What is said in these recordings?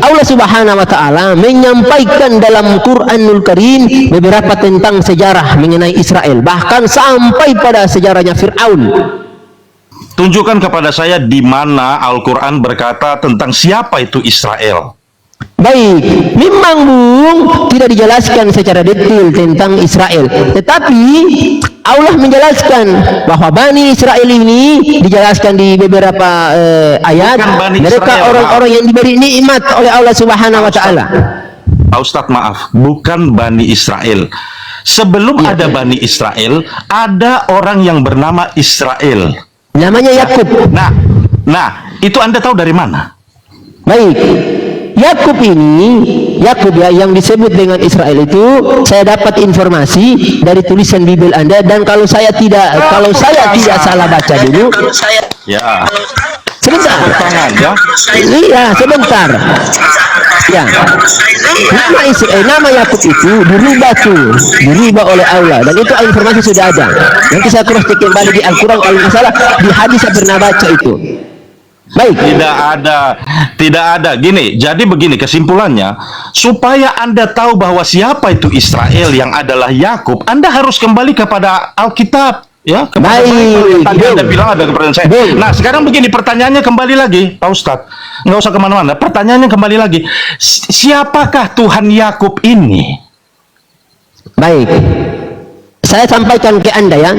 Allah Subhanahu wa taala menyampaikan dalam Quranul Karim beberapa tentang sejarah mengenai Israel, bahkan sampai pada sejarahnya Fir'aun. Tunjukkan kepada saya di mana Al-Quran berkata tentang siapa itu Israel. Baik, memang Bung tidak dijelaskan secara detail tentang Israel, tetapi Allah menjelaskan bahwa Bani Israel ini dijelaskan di beberapa ayat. Mereka orang-orang yang diberi nikmat oleh Allah Subhanahu wa taala. Pak Ustadz, maaf, bukan Bani Israel. Sebelum ada Bani Israel, ada orang yang bernama Israel. Namanya Yakub. Nah, itu Anda tahu dari mana? Baik. Yakub ya yang disebut dengan Israel itu saya dapat informasi dari tulisan Bible Anda, dan kalau saya tidak salah baca dulu. Ya. Sebentar. Ya. Iya, sebentar. Ya. Nama Yakub itu dirubah oleh Allah, dan itu informasi sudah ada. Nanti saya cross check kembali di Al-Quran, kalau nggak salah di hadis saya pernah baca itu. Baik. Tidak ada. Gini, jadi begini kesimpulannya, supaya Anda tahu bahwa siapa itu Israel yang adalah Yakub, Anda harus kembali kepada Alkitab, ya. Baik. Tadi Anda bilang ada kepada saya. Nah, sekarang begini, pertanyaannya kembali lagi, Pak Ustadz, nggak usah kemana-mana. Pertanyaannya kembali lagi, siapakah Tuhan Yakub ini? Baik. Saya sampaikan ke Anda ya.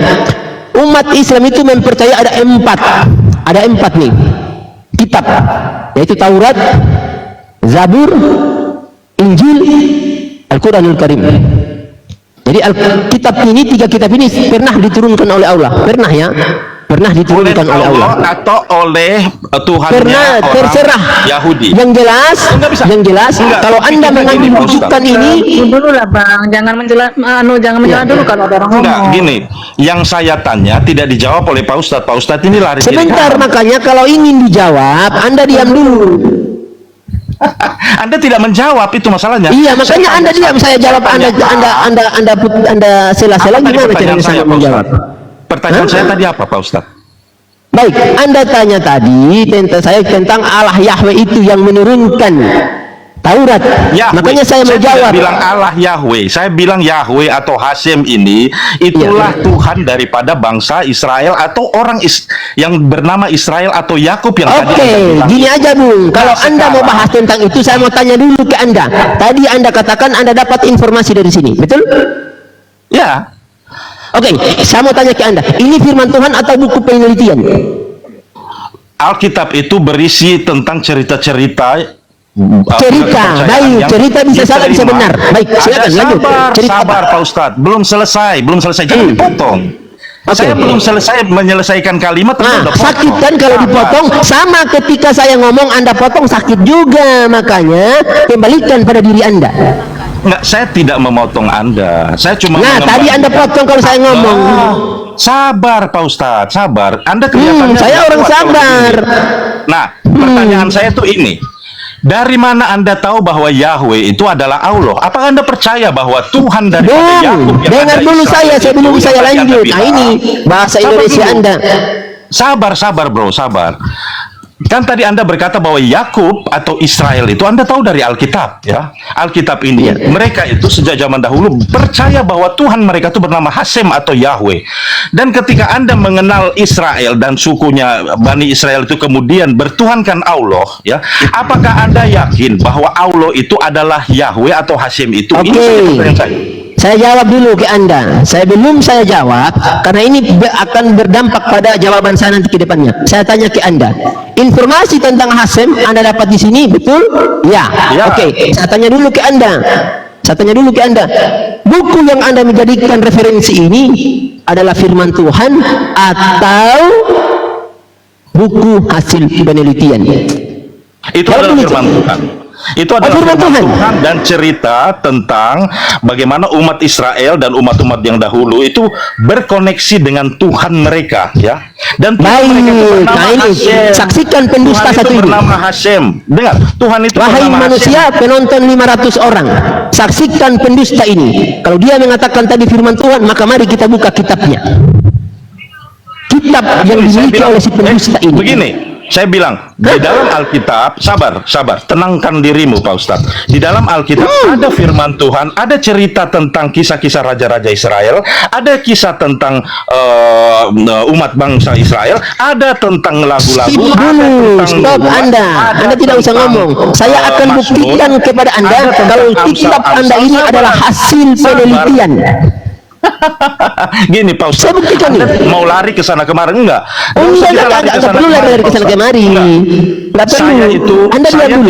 Umat Islam itu mempercayai ada empat nih kitab, yaitu Taurat, Zabur, Injil, Al-Quranul Karim. Jadi tiga kitab ini pernah diturunkan oleh Allah, pernah diturunkan oleh Allah atau oleh Tuhannya terserah Yahudi. Yang jelas kalau Anda mengambil rujukan ini dulu lah Bang, jangan menjelaskan dulu kalau ada orang ngomong. Gini, yang saya tanya tidak dijawab oleh Pak Ustadz. Pak Ustadz ini lari. Sebentar, makanya kalau ingin dijawab Anda diam dulu. Anda tidak menjawab, itu masalahnya. Iya, makanya Anda diam, saya jawab. Anda sela-sela gimana caranya saya menjawab? Pertanyaan saya tadi apa, Pak Ustadz? Baik, Anda tanya tadi tentang Allah Yahweh itu yang menurunkan Taurat. Yahweh. Makanya saya menjawab. Saya bilang Allah Yahweh, saya bilang Yahweh atau Hasem ini itulah Tuhan daripada bangsa Israel atau orang yang bernama Israel atau Yakub yang tadi Anda bilang. Gini aja Bung, kalau Anda mau bahas tentang itu, saya mau tanya dulu ke Anda. Tadi Anda katakan Anda dapat informasi dari sini, betul? Ya. Oke, saya mau tanya ke Anda, ini firman Tuhan atau buku penelitian? Alkitab itu berisi tentang cerita-cerita. Baik, cerita bisa salah bisa benar. Baik, silakan lanjut. Sabar Pak Ustadz, belum selesai, jangan dipotong. Saya belum selesai menyelesaikan kalimat. Sakit kan kalau dipotong, sama ketika saya ngomong Anda potong sakit juga, makanya kembalikan pada diri Anda. Enggak, saya tidak memotong Anda. Saya cuma tadi Anda potong kalau saya ngomong. Sabar Pak Ustadz, sabar. Anda kelihatannya saya orang sabar. Nah, pertanyaan saya tuh ini. Dari mana Anda tahu bahwa Yahweh itu adalah Allah? Apakah Anda percaya bahwa Tuhan dari Yakub yang dengar dulu saya sebelum saya lanjut. Nah, ini bahasa Indonesia Anda. Sabar bro, sabar. Kan tadi Anda berkata bahwa Yakub atau Israel itu Anda tahu dari Alkitab, ya. Alkitab ini mereka itu sejak zaman dahulu percaya bahwa Tuhan mereka itu bernama Hasem atau Yahweh. Dan ketika Anda mengenal Israel dan sukunya Bani Israel itu kemudian bertuhankan Allah, ya. Apakah Anda yakin bahwa Allah itu adalah Yahweh atau Hasem itu? Ini pertanyaan saya. Saya jawab dulu ke Anda. Sebelum saya jawab, karena ini akan berdampak pada jawaban saya nanti ke depannya. Saya tanya ke Anda. Informasi tentang Hasem Anda dapat di sini, betul? Ya. Oke. Saya tanya dulu ke Anda. Buku yang Anda menjadikan referensi ini adalah firman Tuhan atau buku hasil penelitian? Itu adalah firman Tuhan. Itu adalah firman Tuhan dan cerita tentang bagaimana umat Israel dan umat-umat yang dahulu itu berkoneksi dengan Tuhan mereka, ya. Dan Tuhan mereka itu bernama Hasem. Saksikan pendusta satu ini. Bernama Hasem. Dengar, Tuhan itu wahai manusia, penonton 500 orang, saksikan pendusta ini. Kalau dia mengatakan tadi firman Tuhan, maka mari kita buka kitabnya. Kitab yang dimiliki oleh si pendusta ini. Begini, Saya bilang di dalam Alkitab, sabar, tenangkan dirimu Pak Ustadz. Di dalam Alkitab ada firman Tuhan, ada cerita tentang kisah-kisah raja-raja Israel, ada kisah tentang umat bangsa Israel, ada tentang lagu-lagu, Stop Anda tidak usah ngomong. Saya akan buktikan kepada Anda kalau kitab Anda ini adalah hasil penelitian. Gini Pak Ustadz, Saya buktikan Anda nih. mau lari ke sana kemari? Enggak. Enggak perlu lari ke sana kemari. Enggak perlu. Saya itu, Anda lihat dulu.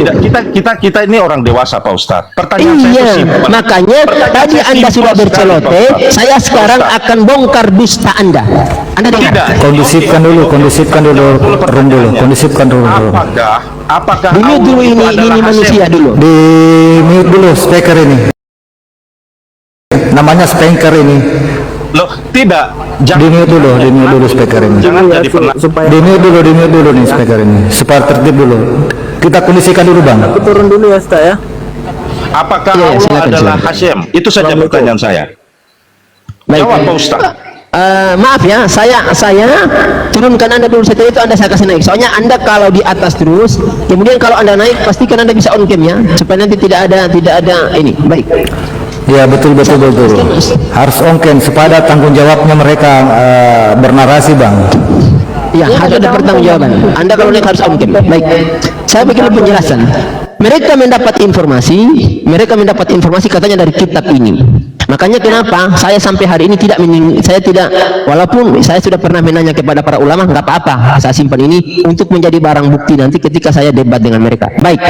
kita ini orang dewasa Pak Ustadz. Pertanyaan saya itu Iya, simpel. makanya Pertanyaan tadi saya Anda simpel sudah sekali, bercelote, Pak Ustadz. saya sekarang Pak Ustadz. akan bongkar dusta Anda. Anda dengar? Tidak. Kondusifkan dulu kondusifkan dulu. Apakah Di mute dulu Allah itu ini adalah manusia Hashem? dulu. Di mute dulu speaker ini. Namanya speaker ini. Loh, tidak. Di mute dulu speaker ini. Jangan jadi pernah. Di mute dulu nih speaker ini. Supaya tertib dulu. Kita kondisikan dulu Bang. Aku turun dulu ya, Sta ya. Apakah Iya, Allah silakan, adalah silakan. Hashem? Itu saja pertanyaan saya. Jawab Pak Ustadz. Maaf ya, saya turunkan Anda dulu setelah itu Anda saya kasih naik. Soalnya Anda kalau di atas terus, kemudian kalau Anda naik pastikan Anda bisa on cam ya, supaya nanti tidak ada ini. Baik. Ya betul. Harus ongken supaya ada tanggung jawabnya mereka bernarasi Bang. Ya, harus ada pertanggungjawaban. Anda kalau naik harus on cam. Baik. Saya bikin penjelasan. Mereka mendapat informasi katanya dari kitab ini. Makanya kenapa saya sampai hari ini walaupun saya sudah pernah menanya kepada para ulama, nggak apa-apa, saya simpan ini untuk menjadi barang bukti nanti ketika saya debat dengan mereka. Baik.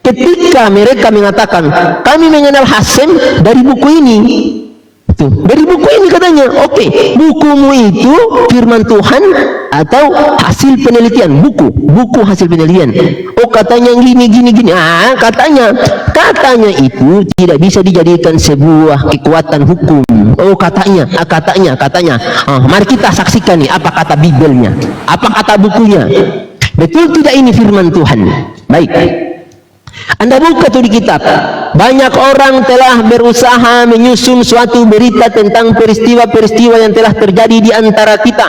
Ketika mereka mengatakan kami mengenal Hasem dari buku ini, tuh, dari buku ini katanya, oke, bukumu itu firman Tuhan atau hasil penelitian, buku hasil penelitian. Oh katanya gini. Katanya itu tidak bisa dijadikan sebuah kekuatan hukum. Oh katanya. Mari kita saksikan nih apa kata Bibelnya, apa kata bukunya. Betul tidak ini firman Tuhan? Baik. Anda buka tuh di kitab. Banyak orang telah berusaha menyusun suatu berita tentang peristiwa-peristiwa yang telah terjadi di antara kita,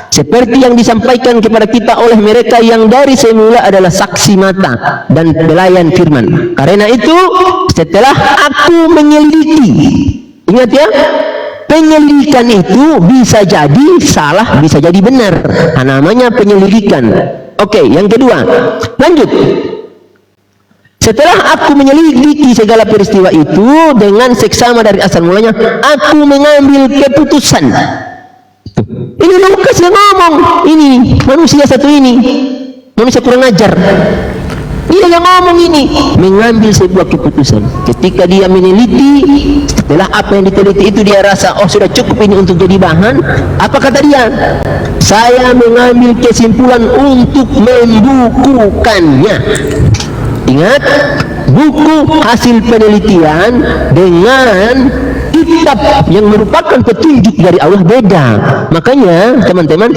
seperti yang disampaikan kepada kita oleh mereka yang dari semula adalah saksi mata dan pelayan firman. Karena itu, setelah aku menyelidiki, ingat ya, penyelidikan itu bisa jadi salah, bisa jadi benar. Namanya penyelidikan. Oke, yang kedua, lanjut. Setelah aku menyelidiki segala peristiwa itu dengan seksama dari asal mulanya, aku mengambil keputusan. Ini Lukas yang ngomong, ini manusia satu ini, manusia kurang ajar. Dia yang ngomong ini, mengambil sebuah keputusan. Ketika dia meneliti, setelah apa yang diteliti itu dia rasa, oh sudah cukup ini untuk jadi bahan. Apa kata dia? Saya mengambil kesimpulan untuk membukukannya. Ingat, buku hasil penelitian dengan kitab yang merupakan petunjuk dari Allah beda. Makanya teman-teman,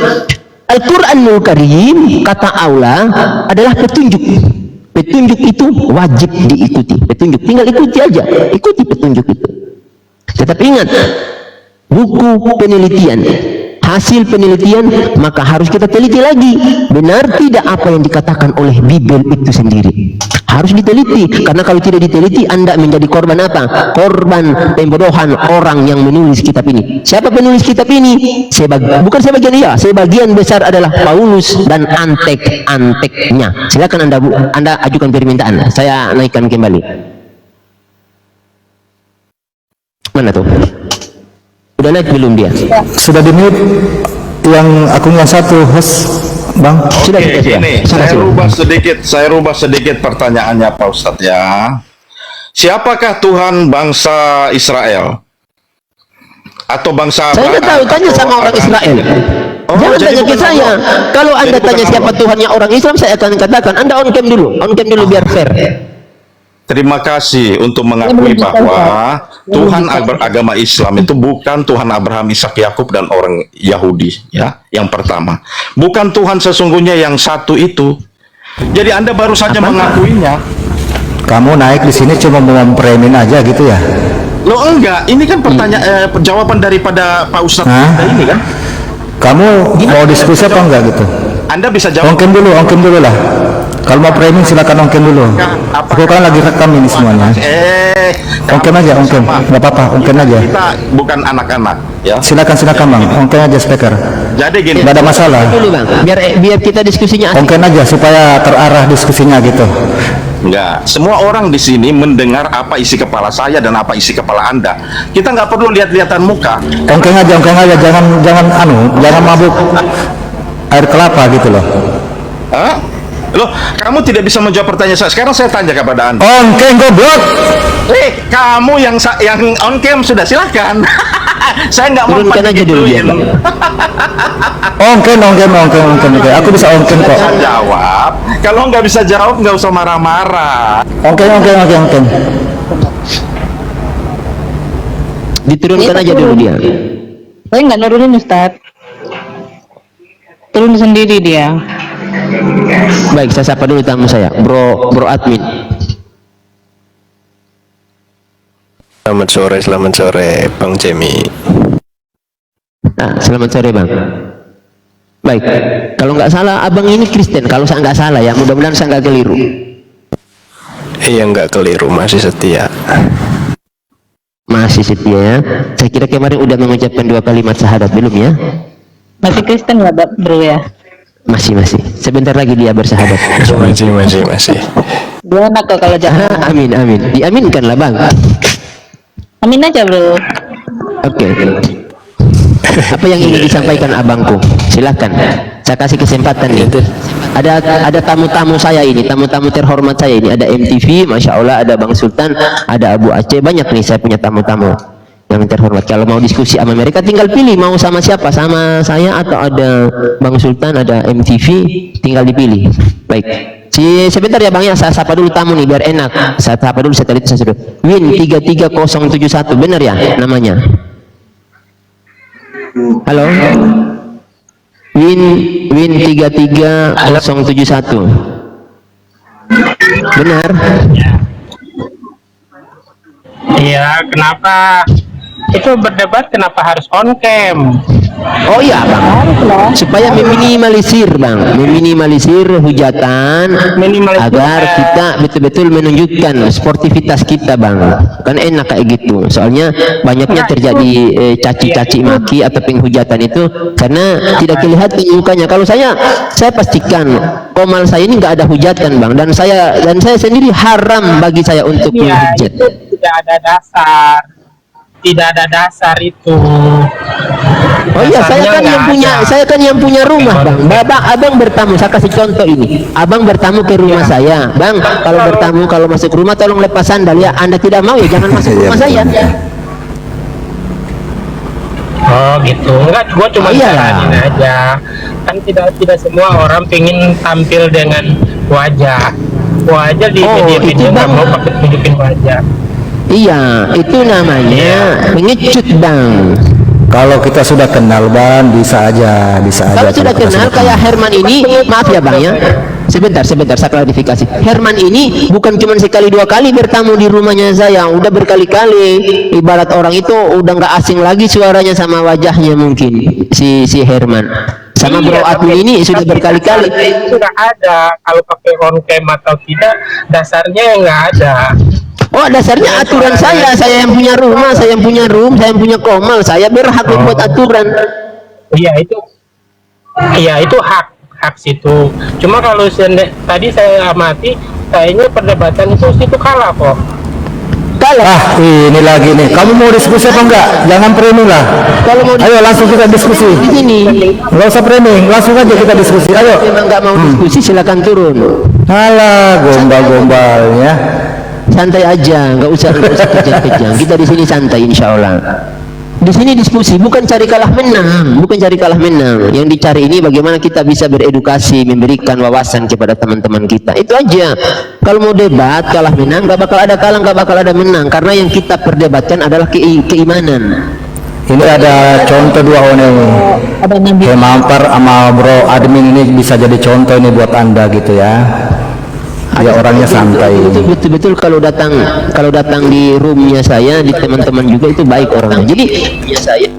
Al-Quranul Karim kata Allah adalah petunjuk. Petunjuk itu wajib diikuti. Petunjuk tinggal ikuti aja, ikuti petunjuk itu. Tetap ingat, buku penelitian, hasil penelitian, maka harus kita teliti lagi. Benar tidak apa yang dikatakan oleh Bibel itu sendiri? Harus diteliti, karena kalau tidak diteliti Anda menjadi korban apa? Korban pembodohan orang yang menulis kitab ini. Siapa penulis kitab ini? Bukan sebagian, ya, sebagian besar adalah Paulus dan antek-anteknya. Silakan Anda ajukan permintaan, saya naikkan kembali. Mana tuh? Udah naik belum dia? Sudah di mute yang akun yang satu host Bang. Sudah Oke, dites, ya? gini, saya rubah sedikit pertanyaannya Pak Ustadz ya. Siapakah Tuhan bangsa Israel? Atau bangsa Saya nggak tahu, tanya sama orang Israel. Jangan jadi tanya ke bukan saya. Allah. Kalau Anda Jadi tanya bukan siapa Allah. Tuhannya orang Islam, saya akan katakan Anda on cam dulu biar fair. Terima kasih untuk mengakui bahwa Tuhan agama Islam itu bukan Tuhan Abraham, Ishak, Yakub dan orang Yahudi, ya. Yang pertama, bukan Tuhan sesungguhnya yang satu itu. Jadi Anda baru saja mengakuinya. Kamu naik di sini cuma mau mempremin aja gitu ya? Loh enggak, ini kan jawaban daripada Pak Ustadz Hah? kita ini kan. Kamu mau diskusi apa enggak gitu? Anda bisa jawab. Ongkem dulu lah. Kalau mau framing silakan ongkem dulu. Aku kan lagi rekam ini semuanya. Ongkem aja, ongkem. Nggak apa-apa, ongkem aja. Kita bukan anak-anak, ya. Silakan bang, ongkem aja speaker. Jadi gini. Nggak ada masalah. Dulu bang, biar kita diskusinya asik. Ongkem aja supaya terarah diskusinya gitu. Enggak, semua orang di sini mendengar apa isi kepala saya dan apa isi kepala Anda. Kita nggak perlu lihat-lihatan muka. Ongkem aja, jangan mabuk air kelapa gitu loh. Hah? Loh, kamu tidak bisa menjawab pertanyaan saya. Sekarang saya tanya kepada Anda. Ongkem goblok. Kamu yang on cam sudah, silahkan. Saya nggak mau Turunkan aja dulu dia. Ongkem. Aku bisa ongkem kok. Bisa jawab. Kalau nggak bisa jawab, nggak usah marah-marah. Ongkem. Diturunkan aja dulu dia. Saya nggak nurunin Ustaz. Turun sendiri dia. Baik, saya sapa dulu tamu saya, bro admin. Selamat sore, Bang Jemi. Nah, selamat sore bang. Baik, kalau nggak salah abang ini Kristen. Kalau saya nggak salah ya, mudah-mudahan saya nggak keliru. Iya, nggak keliru, masih setia. Masih setia ya. Saya kira kemarin udah mengucapkan 2 kalimat syahadat belum ya? Masih Kristen nggak bro ya? Masih. Sebentar lagi dia bersyahadat. Masih. Dia enak kok kalau jangan. Amin. Diaminkan lah bang. Amin aja bro. Oke. Apa yang ingin disampaikan abangku? Silakan. Saya kasih kesempatan nih. Ada tamu-tamu saya ini, tamu-tamu terhormat saya ini. Ada MTV, masya Allah. Ada Bang Sultan, ada Abu Aceh. Banyak nih saya punya tamu-tamu yang terhormat. Kalau mau diskusi sama mereka, tinggal pilih mau sama siapa, sama saya atau ada Bang Sultan, ada MTV, tinggal dipilih. Baik. Sebentar ya bang ya, saya sapa dulu tamu nih biar enak. Saya sapa dulu satelit saya sudah. Win 33071, benar ya namanya? Halo. Win 33071. Benar? Iya, kenapa itu berdebat kenapa harus on cam? Oh iya bang, supaya meminimalisir hujatan, agar kita betul-betul menunjukkan sportivitas kita bang. Kan enak kayak gitu, soalnya banyaknya terjadi caci-caci maki atau penghujatan itu karena tidak kelihatan mukanya. Kalau saya pastikan komal saya ini nggak ada hujatan bang, dan saya sendiri haram bagi saya untuk menghujat. Itu tidak ada dasar itu. Oh iya, saya kan yang punya rumah bang. Abang bertamu, saya kasih contoh ini. Abang bertamu ke rumah saya, bang. Kalau masuk rumah tolong lepas sandal ya. Anda tidak mau ya jangan masuk rumah saya. Oh gitu, enggak, gua cuma saranin aja. Kan tidak semua orang pengen tampil dengan wajah di media nggak mau pakai tunjukin wajah. Iya, itu namanya mengecut bang. Kalau kita sudah kenal bang, bisa aja. Kalau sudah kenal kayak Herman ini, maaf ya bang ya. Sebentar, saya klarifikasi. Herman ini bukan cuma sekali 2 kali bertamu di rumahnya saya, udah berkali-kali. Ibarat orang itu udah nggak asing lagi suaranya sama wajahnya mungkin si Herman. Sama bro admin ini sudah berkali-kali. Sudah ada, kalau pakai on cam atau tidak, dasarnya nggak ada. Oh dasarnya aturan saya yang punya rumah, saya yang punya room, saya yang punya komal, saya berhak membuat aturan. Iya itu hak situ. Cuma kalau tadi saya amati, kayaknya perdebatan itu kalah kok. Kalah. Ini lagi nih. Kamu mau diskusi apa enggak? Jangan framing lah. Kalau mau ayo langsung kita diskusi. Di sini. Nggak usah framing, langsung aja kita diskusi. Ayo. Memang nggak mau diskusi, silakan turun. Alah, gombal-gombalnya. Santai aja, nggak usah kejang-kejang. Kita di sini santai, insya Allah. Di sini diskusi, bukan cari kalah menang. Yang dicari ini bagaimana kita bisa beredukasi, memberikan wawasan kepada teman-teman kita. Itu aja. Kalau mau debat kalah menang, nggak bakal ada kalah, nggak bakal ada menang. Karena yang kita perdebatkan adalah keimanan. Ini ada contoh 2 orang ini. Kayak Mampar sama bro admin ini bisa jadi contoh ini buat Anda gitu ya. Dia orangnya santai. Betul-betul kalau datang di roomnya saya, di teman-teman juga itu baik orangnya. Jadi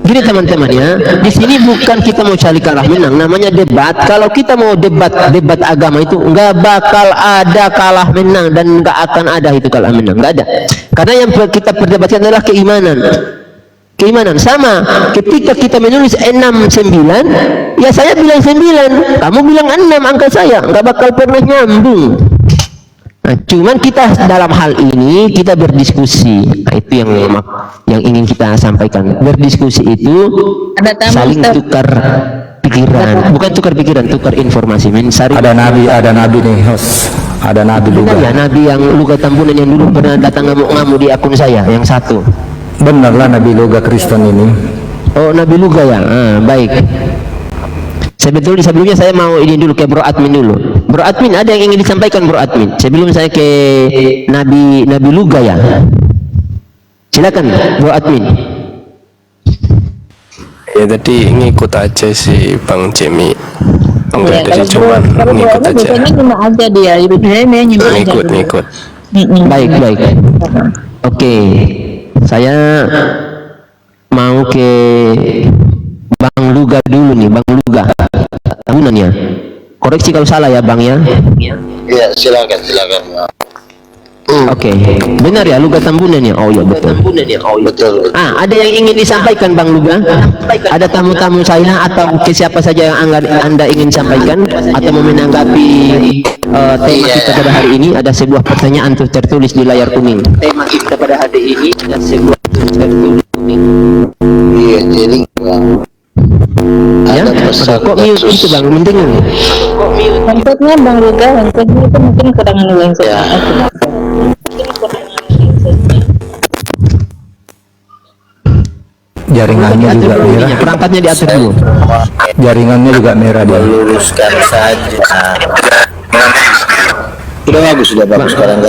gini teman-teman ya, di sini bukan kita mau cari kalah menang, namanya debat. Kalau kita mau debat agama itu nggak bakal ada kalah menang dan nggak akan ada itu kalah menang, nggak ada. Karena yang kita perdebatkan adalah keimanan. Keimanan sama. Ketika kita menulis 6-9, ya saya bilang 9, kamu bilang 6 angka saya, nggak bakal pernah nyambung. Nah, cuman kita dalam hal ini kita berdiskusi. Nah, itu yang ingin kita sampaikan. Berdiskusi itu saling tukar pikiran, bukan tukar pikiran, tukar informasi. Ada nabi nih, host. Ada nabi juga. Ya, nabi yang Luga Tambunan yang dulu pernah datang ngamuk-ngamuk di akun saya, yang satu. Bener lah Nabi Luga Kristen ini. Oh, Nabi Luga ya. Baik. Sebelumnya saya mau ini dulu ke Bro Admin dulu. Bro Admin, ada yang ingin disampaikan Bro Admin sebelum saya ke Nabi Luga ya. Silakan Bro Admin. Ya tadi ngikut aja sih Bang Jemi. Enggak jadi cuman ngikut aja. Cuma aja dia, Ngikut. Baik. Oke. Saya mau ke Bang Luga dulu nih, Bang Luga. Tambunan ya. Koreksi kalau salah ya, Bang ya. Ya, silakan. Oke. Benar ya Luga Tambunan ya? Oh ya betul. Betul. Ada yang ingin disampaikan Bang Luga? Ada tamu-tamu saya atau ke siapa saja yang Anda ingin sampaikan atau mau menanggapi tema kita pada hari ini? Ada sebuah pertanyaan tuh tertulis di layar kuning. Tema kita pada hari ini ada sebuah tertulis kuning. Iya, jadi Ya, kok mute itu Bang? Mendengar? Maksudnya Bang Luga, maksudnya itu mungkin kurang nulis. Jaringannya juga merah. Perangkatnya diatur dulu. Jaringannya juga merah dia. luruskan saja. Sudah bagus sekarang.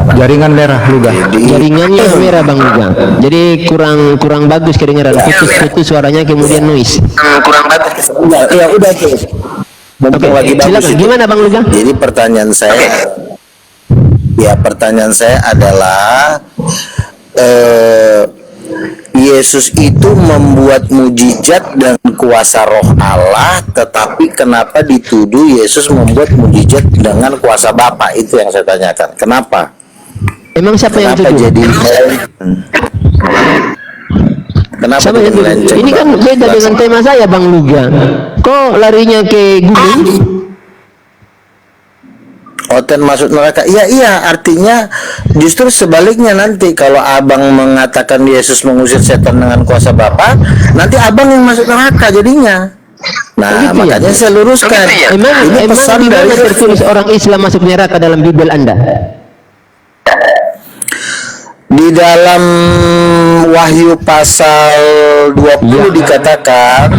Jaringan merah Luga. Jaringannya merah Bang Luga. Jadi kurang bagus kedengaran. Putus suaranya kemudian noise. Kurang bagus. Ya udah tuh. Oke, silakan. Gimana Bang Luga? Jadi pertanyaan saya adalah Yesus itu membuat mujizat dan kuasa roh Allah, tetapi kenapa dituduh Yesus membuat mujizat dengan kuasa Bapa? Itu yang saya tanyakan. Kenapa? Emang siapa yang tuduh? Kenapa Siapa yang tuduh? melenceng, Ini kan Bang? beda dengan tema saya Bang Luga. Kok larinya ke gunung? Oten masuk neraka. Iya, artinya justru sebaliknya nanti kalau abang mengatakan Yesus mengusir setan dengan kuasa Bapa, nanti abang yang masuk neraka jadinya. Nah, Begitu makanya ya? saya luruskan. Emang Ini pesan di dari mana tertulis orang Islam masuk neraka dalam Bible Anda? di dalam Wahyu pasal 20 dikatakan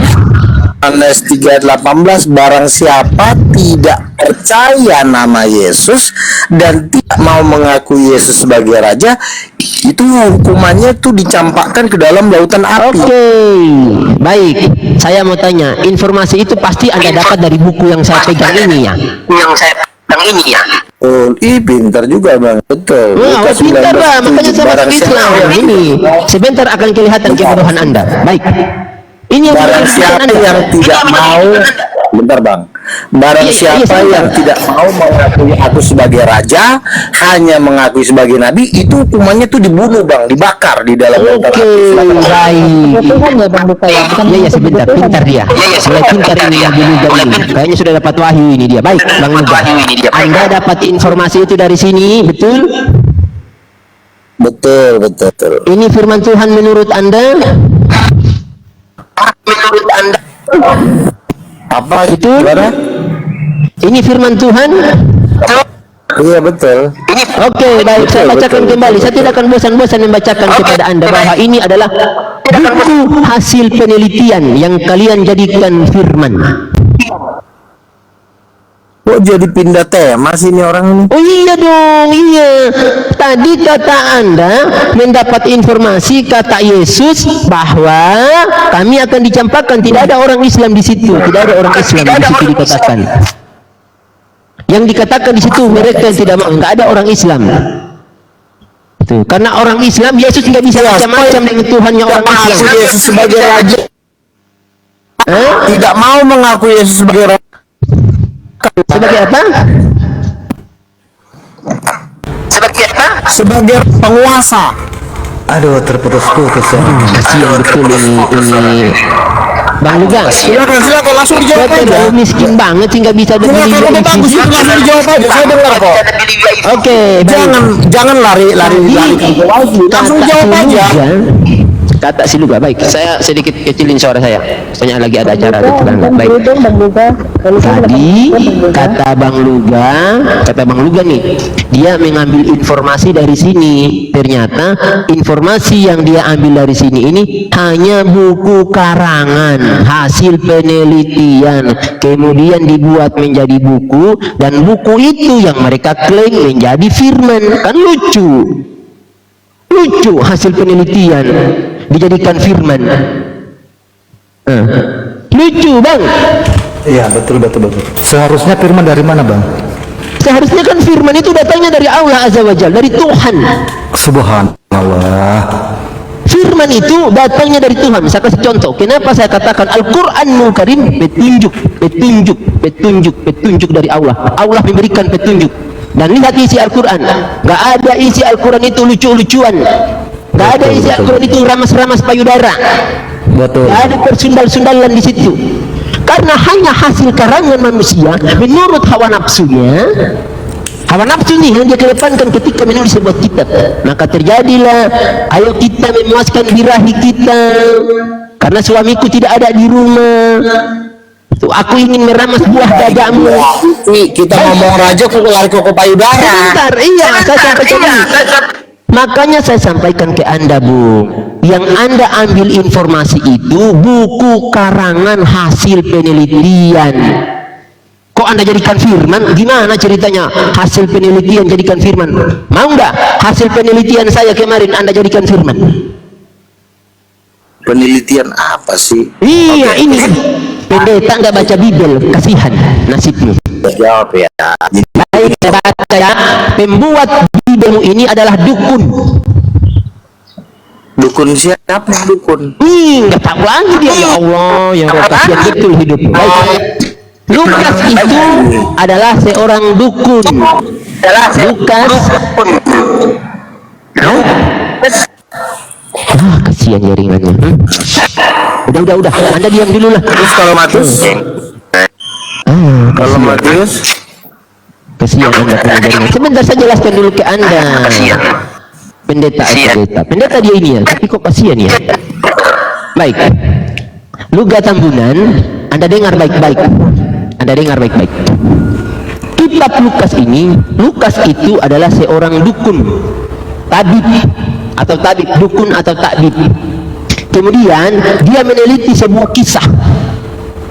Yohanes 3:18, barang siapa tidak percaya nama Yesus dan tidak mau mengakui Yesus sebagai Raja, itu hukumannya tuh dicampakkan ke dalam lautan api. Oke, baik. Saya mau tanya, informasi itu pasti Anda dapat dari buku yang saya pegang ini ya? Oh, pintar juga Bang, betul. Wah, Lukas pintar lah, 19:7. makanya saya Barang masuk Islam. siapa- Ini sebentar akan kelihatan kebodohan Anda. Baik. Ini yang Barang siapa yang tidak mau, bentar Bang. Barang Iya, siapa sebentar. yang tidak mau mengakui aku sebagai raja, hanya mengakui sebagai nabi, itu hukumannya tuh dibunuh Bang, dibakar di dalam lautan Oke, api. Silakan. baik. Tuhan ya Bang Luka ya, bukan Iya, sebentar, pintar dia. Mulai pintar ini Nabi Luga ini. Kayaknya sudah dapat wahyu ini dia. Baik, Bang Luga. Anda dapat informasi itu dari sini, betul? Betul. Ini firman Tuhan menurut Anda? Apa Itu? Gimana? Ini firman Tuhan? Iya betul. Oke, baik. Saya bacakan kembali. Saya tidak akan bosan-bosan membacakan kepada Anda bahwa ini adalah buku hasil penelitian yang kalian jadikan firman. Kok jadi pindah tema sih ini orang ini? Oh iya dong, iya. Tadi kata Anda mendapat informasi kata Yesus bahwa kami akan dicampakkan. Tidak ada orang Islam di situ. Tidak ada orang Islam di situ dikatakan. Yang dikatakan di situ mereka yang tidak mau, nggak ada orang Islam. Itu karena orang Islam Yesus nggak bisa macam-macam dengan Tuhannya orang Islam. Mengaku Yesus sebagai raja, tidak mau mengaku Yesus sebagai raja. Sebagai apa? Sebagai penguasa. Aduh, terputus-putus ya. Kasihan betul ini Bang Lugas. Silakan langsung Saya dijawab aja. terlalu miskin banget sih nggak bisa beli Silakan Libya bagus, ISIS. langsung dijawab aja. Saya dengar kok. Oke, baik. Jangan lari langsung jawab aja. Kata si Luga, baik. Saya sedikit kecilin suara saya. Soalnya lagi ada acara di tetangga. Baik. Tadi kata Bang Luga nih, dia mengambil informasi dari sini. Ternyata informasi yang dia ambil dari sini ini hanya buku karangan, hasil penelitian, kemudian dibuat menjadi buku, dan buku itu yang mereka klaim menjadi firman. Kan lucu hasil penelitian dijadikan firman. Lucu Bang. Iya, betul. Seharusnya firman dari mana, Bang? Seharusnya kan firman itu datangnya dari Allah Azza wa Jalla, dari Tuhan. Subhanallah. Firman itu datangnya dari Tuhan. Saya kasih contoh. Kenapa saya katakan Al-Quranul Karim petunjuk dari Allah. Allah memberikan petunjuk. Dan lihat isi Al-Quran. Gak ada isi Al-Quran itu lucu-lucuan. Gak ada isi Al-Quran itu ramas-ramas payudara. Betul. Gak ada persundal-sundalan di situ. Karena hanya hasil karangan manusia menurut hawa nafsunya. Hawa nafsu nih yang dia kedepankan ketika menulis sebuah kitab. Maka terjadilah, ayo kita memuaskan birahi kita karena suamiku tidak ada di rumah. Tuh, aku ingin meramas buah dadamu. Kita ngomong raja kok lari ke payudara. Sebentar, iya, saya sampaikan ini. Makanya saya sampaikan ke Anda, Bu, yang Anda ambil informasi itu buku karangan hasil penelitian. Kok Anda jadikan firman? Gimana ceritanya hasil penelitian jadikan firman? Mau nggak hasil penelitian saya kemarin Anda jadikan firman? Penelitian apa sih? Iya, ini pendeta nggak baca Bibel, kasihan nasibmu. Jawab ya. Baik, saya baca ya. Pembuat Bibelmu ini adalah dukun. Dukun siapa dukun? Nggak tahu lagi dia. Ya Allah, yang kasihan betul hidup. Baik. Lukas itu adalah seorang dukun. Lukas. Kasihan jaringannya. Udah. Anda diam dulu lah. Terus kalau Matius? Kalau Matius? Kasihan Anda punya jaringan. Sebentar saya jelaskan dulu ke Anda. Pendeta dia ini ya. Tapi kok kasihan ya? Baik. Luga Tambunan, Anda dengar baik-baik. Kitab Lukas ini, Lukas itu adalah seorang dukun, dukun atau tabib. Kemudian dia meneliti sebuah kisah.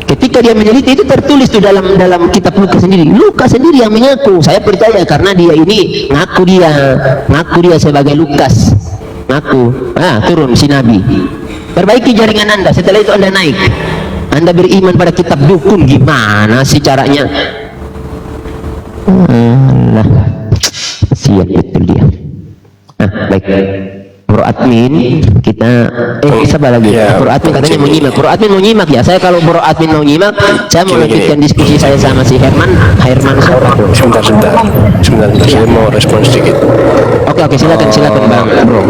Ketika dia meneliti itu tertulis tuh dalam kitab Lukas sendiri. Lukas sendiri yang mengaku, saya percaya karena dia ini ngaku dia sebagai Lukas. Turun si Nabi. Perbaiki jaringan Anda, setelah itu Anda naik. Anda beriman pada kitab dukun, gimana sih caranya? Siap betul dia. Baik. Bro Admin, kita sabar lagi. Bro Admin katanya mau nyimak. Ya, saya kalau Bro Admin mau nyimak, saya mau lanjutkan diskusi saya sama si Herman siapa? Sebentar, saya mau respon sedikit. Oke, silakan Bang Bro.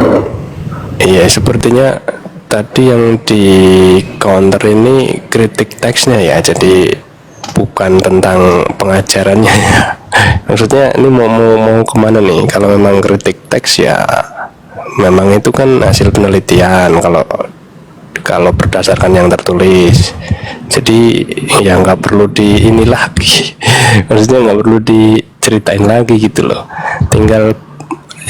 Iya, sepertinya tadi yang di counter ini kritik teksnya ya, jadi bukan tentang pengajarannya ya. Maksudnya ini mau kemana nih? Kalau memang kritik teks ya memang itu kan hasil penelitian kalau berdasarkan yang tertulis. Jadi ya nggak perlu di ini lagi. Maksudnya nggak perlu diceritain lagi gitu loh. Tinggal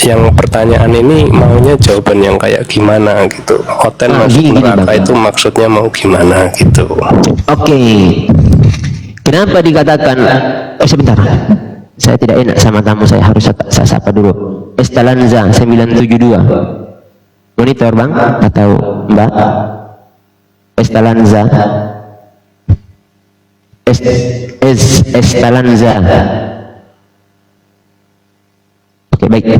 yang pertanyaan ini maunya jawaban yang kayak gimana gitu. Hotel masuk neraka itu maksudnya mau gimana gitu. Oke. Kenapa dikatakan sebentar. Saya tidak enak sama tamu, saya harus saya sapa dulu. Estalanza 972. Monitor Bang atau Mbak? Estalanza Oke, baik.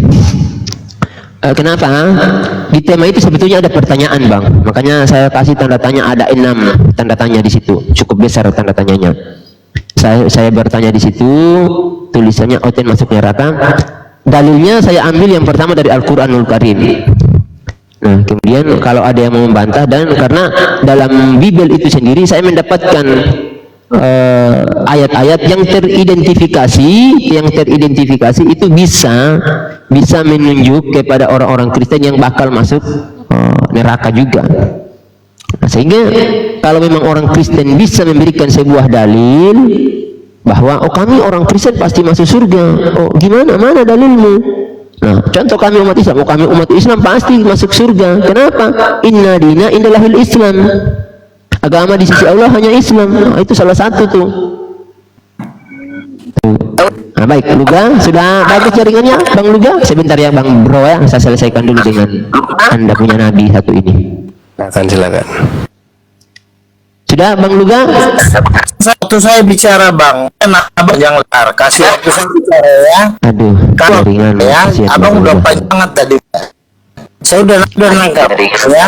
Kenapa? Di tema itu sebetulnya ada pertanyaan, Bang. Makanya saya kasih tanda tanya, ada 6 tanda tanya di situ. Cukup besar tanda tanyanya. Saya bertanya di situ, tulisannya Oten masuk neraka. Dalilnya saya ambil yang pertama dari Al-Qur'anul Karim. Nah, kemudian kalau ada yang mau membantah, dan karena dalam Bible itu sendiri saya mendapatkan ayat-ayat yang teridentifikasi itu bisa menunjuk kepada orang-orang Kristen yang bakal masuk neraka juga. Nah, sehingga kalau memang orang Kristen bisa memberikan sebuah dalil bahwa kami orang Kristen pasti masuk surga, gimana, mana dalilmu? Nah, contoh kami umat Islam, kami umat Islam pasti masuk surga. Kenapa? Inna dina indallahil Islam. Agama di sisi Allah hanya Islam. Nah, itu salah satu tuh. Nah, baik, Luga, sudah bagus jaringannya, Bang Luga? Sebentar ya, Bang Bro ya, saya selesaikan dulu dengan Anda punya nabi satu ini. Silakan. Sudah, Bang Luga? Waktu saya bicara, Bang, abang yang lar, kasih waktu saya bicara ya. Aduh, Kalau jaringan. ya, Kasihan abang Bang udah Luga. panjang banget tadi. Saya udah nangkap, ya.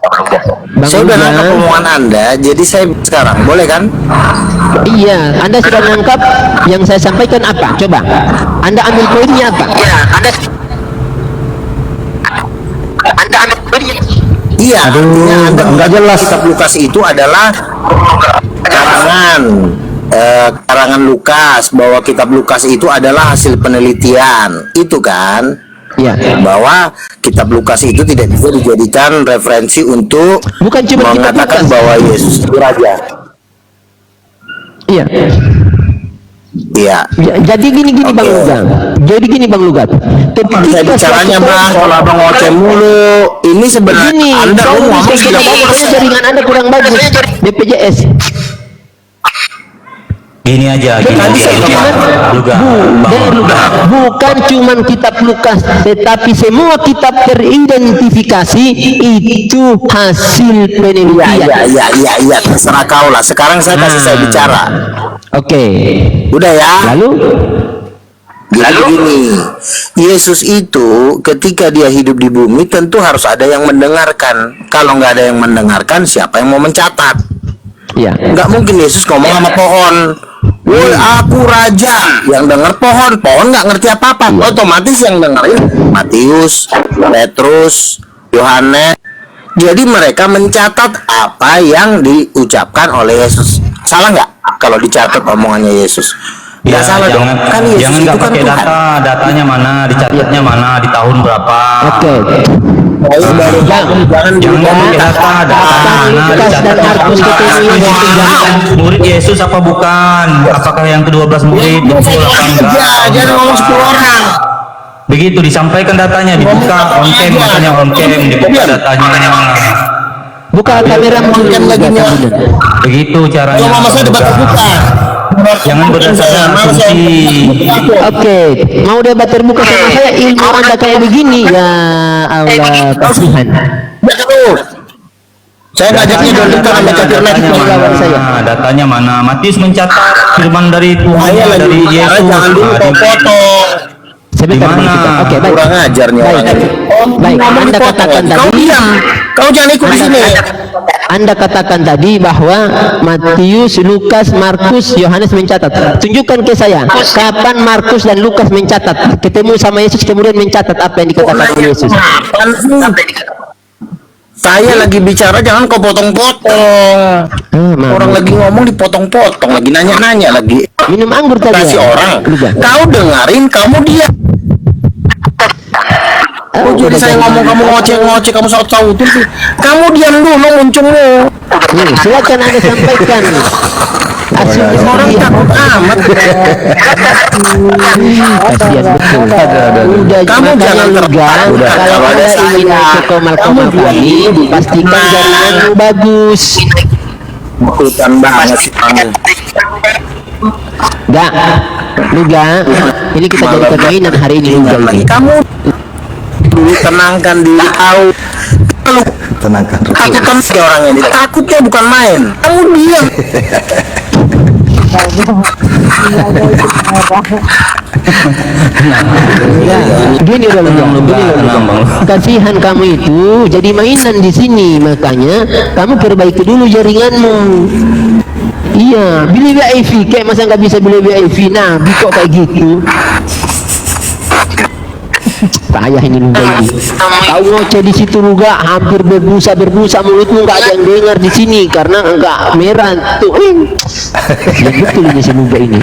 Bang Saya udah Luga. nangkap omongan Anda, jadi saya sekarang boleh kan? Iya, Anda sudah menangkap yang saya sampaikan apa? Coba, Anda ambil poinnya apa? Iya, Iya, artinya Anda nggak jelas. Kitab Lukas itu adalah karangan Lukas, bahwa kitab Lukas itu adalah hasil penelitian, itu kan? Iya. Bahwa kitab Lukas itu tidak bisa dijadikan referensi untuk Bukan cuma kitab mengatakan Lukas. bahwa Yesus itu raja. Iya. Iya. Jadi gini Bang Oke. Luga. Jadi gini Bang Luga. Saya bicaranya Bang, kalau abang ngoceh mulu, ini sebenarnya Begini, Anda kau ngomong bisa tidak jadi mau jaringan Anda kurang bagus. BPJS. Gini aja, Luga, Bukan cuman kitab Lukas, tetapi semua kitab teridentifikasi itu hasil penelitian. Iya, terserah kau lah. Sekarang saya kasih saya bicara. Oke. Udah ya. Lalu Gini, Yesus itu ketika dia hidup di bumi tentu harus ada yang mendengarkan. Kalau nggak ada yang mendengarkan, siapa yang mau mencatat? ya. Nggak mungkin Yesus ngomong sama pohon, woi aku raja. Yang dengar pohon nggak ngerti apa-apa. Otomatis yang dengerin Matius, Petrus, Yohanes. Jadi mereka mencatat apa yang diucapkan oleh Yesus. Salah nggak kalau dicatat omongannya Yesus? Ya, Nggak salah dong. jangan, Kan Yesus jangan itu nggak kan pakai Tuhan. datanya mana, dicatatnya mana, di tahun berapa. Oke. Saya baru jangan Jangan pakai data mana, Lukas dan dicatat. Markus ketemu Murid Yesus apa bukan? Apakah yang ke-12 murid betul apa enggak? jangan ngomong 10 orang. Begitu disampaikan datanya, dibuka on cam, katanya on cam, dibuka datanya. Buka kamera Kan lagi nyala. Begitu caranya. Kalau mama saya debat terbuka. Jangan berdasarkan asumsi. Oke, mau debat terbuka sama saya, ilmu Anda kayak begini ya Allah, kasihan. Ya terus. Saya ngajaknya dulu kita baca firman Datanya mana? Matius mencatat firman dari Tuhan, Saya lagi dari bicara, Yesus. jangan dulu potong. Sebentar, Di mana? Bang Kita. Oke, baik. Kurang ajar nih Baik. orang ini. Baik, Ngomong Anda dipotong. katakan Kau tadi. diam. Kau jangan ikut di sini. Anda katakan tadi bahwa Matius, Lukas, Markus, Yohanes mencatat. Tunjukkan ke saya kapan Markus dan Lukas mencatat, ketemu sama Yesus kemudian mencatat apa yang dikatakan oleh Yesus. Apaan sih? Saya lagi bicara, jangan kau potong-potong. Maaf. Orang lagi ngomong dipotong-potong, lagi nanya-nanya lagi. Minum anggur tadi. Kasih ya? orang. Luga. Kau dengerin, kamu diam. Oh, jadi saya ngomong kamu ngoceh-ngoceh, kamu saut-sautin sih. Kamu diam dulu, muncungmu. Silakan Anda sampaikan. Asumsi Orang dia. takut amat. Kasihan betul. Udah, Kamu makanya jangan Luga, Udah, kalau kalau Anda saya, ingin ke komal-komal kamu kami, pastikan jaringanmu bagus. Hutan banget sih kamu. Enggak, Luga, ini kita jadikan mainan hari ini Luga ini. Kamu dulu tenangkan diri kau. Kalau Tenangkan. takutkan si orang ini, takutnya bukan main. Kamu diam. Ya, gini loh, kasihan kamu itu jadi mainan di sini, makanya kamu perbaiki dulu jaringanmu. Iya, beli WiFi, kayak masa nggak bisa beli WiFi, nah kok kayak gitu. Payah ini Luga ini. Tahu ngoceh di situ Luga, hampir berbusa mulutmu, nggak ada yang dengar di sini karena nggak merah tuh. Ya betul ini si Luga ini.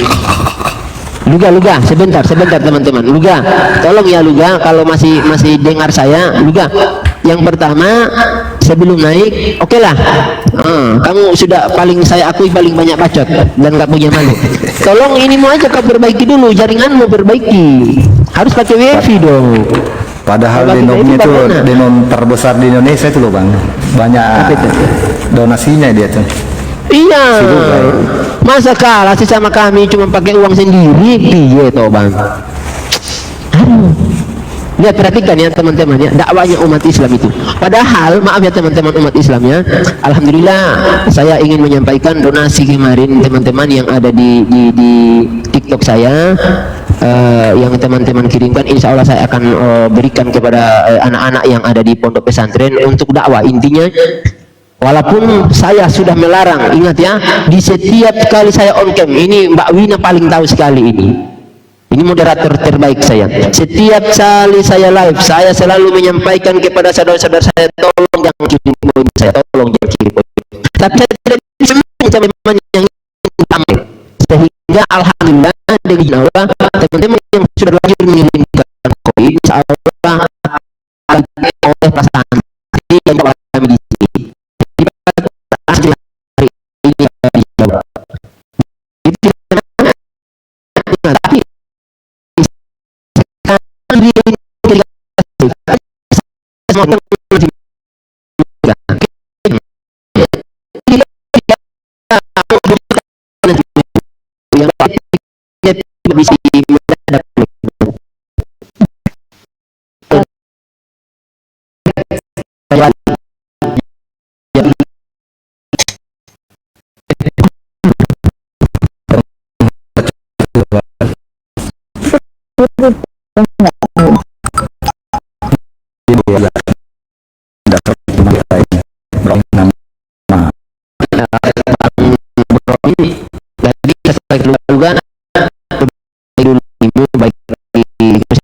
Luga, sebentar teman-teman. Luga, tolong ya Luga, kalau masih dengar saya, Luga. Yang pertama, sebelum naik, oke lah. Kamu sudah saya akui paling banyak bacot dan nggak punya malu. Tolong ini mau aja kau perbaiki dulu, jaringanmu perbaiki. Harus pakai WiFi dong. Padahal denomnya itu denom terbesar di Indonesia itu loh bang, banyak donasinya dia tuh. Iya, masa kalah sih sama kami cuma pakai uang sendiri, iya toh bang. Aduh. Lihat, perhatikan ya teman-teman ya, dakwahnya umat Islam itu. Padahal maaf ya teman-teman umat Islamnya, alhamdulillah saya ingin menyampaikan donasi kemarin teman-teman yang ada di TikTok saya, yang teman-teman kirimkan, insya Allah saya akan berikan kepada anak-anak yang ada di pondok pesantren untuk dakwah. Intinya, walaupun saya sudah melarang, ingat ya, di setiap kali saya on cam, ini Mbak Wina paling tahu sekali ini moderator terbaik saya. Setiap kali saya live, saya selalu menyampaikan kepada saudara-saudara saya, tolong jangan kirim poin saya, tolong jangan kirim poin. Tapi saya tidak bisa memang yang utama. Sehingga alhamdulillah dengan Allah, teman-teman yang sudah lahir mengirimkan poin, insya Allah akan oleh perasaan yang kami di sini. Jadi hari ini dijawab. Tapi jadi